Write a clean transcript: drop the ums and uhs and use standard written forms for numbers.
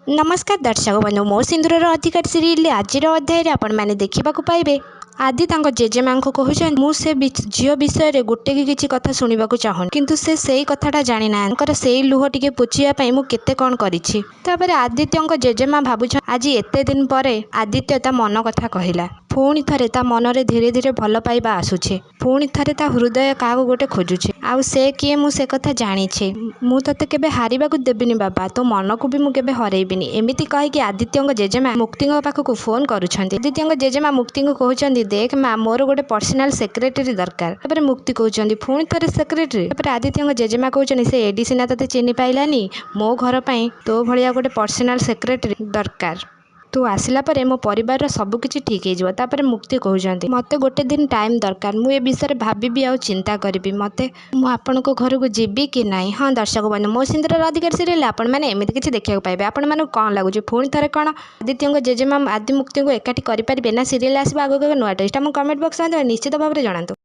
नमस्कार दर्शक बंधु मो सिंदूर अधिकार सीरियल आज अध्याय आपण मैंने देखा पाइबे आदि जेजेमा को कहते मुझे झील विषय गोटे कि किसी कथा शुणा चाहूँ किंतु से कथाटा जानी ना से लुह टे पोछापी मुझे कौन कर आदित्य जेजेमा भावुँ आज एत दिन पर आदित्य ता मन कथा कहला पुणी थे ता मन में धीरे धीरे भल पाइबा आसूचे पुणी थे ता हृदय क्या गोटे खोजुचे आउ से किए मुझे कथा जानी मु ते केबे हारिबा को देबिनी बाबा तो मन को भी मुझे हरैबिनी एमती कहीकि आदित्य जेजेमा मुक्ति पाखक फोन करुँच आदित्य जेजेमा मुक्ति को कहते देख माँ मोर गोटे पर्सनाल सेक्रेटरी दरकार मुक्ति कहते पुणी थे सेक्रेटरी आदित्य जेजेमा कहते से एडी सीना ते चिन्ह पाइलानी मो घर पर तो भाया गोटे पर्सनाल सेक्रेटरी दरकार तू आसला परे मो परिवार सबकिछि ठीक हो मुक्ति कहते मत गोटे दिन टाइम दरकार मुझे विषय भावी आ चिंता करी मत आपण घर को जीवी कि ना। हाँ दर्शक बंधु मो सिंदूर अधिकार सीरियल आपण मैंने एमती किसी देखा पाइबे आपण मानक कौन लगुच पुणी थे कौन आदित्य जेजेमा आदि मुक्ति को एकाठी करें ना सीरियल आसो आगे नुआ टेस्ट कमेंट बॉक्स निश्चित भाव में जनातु।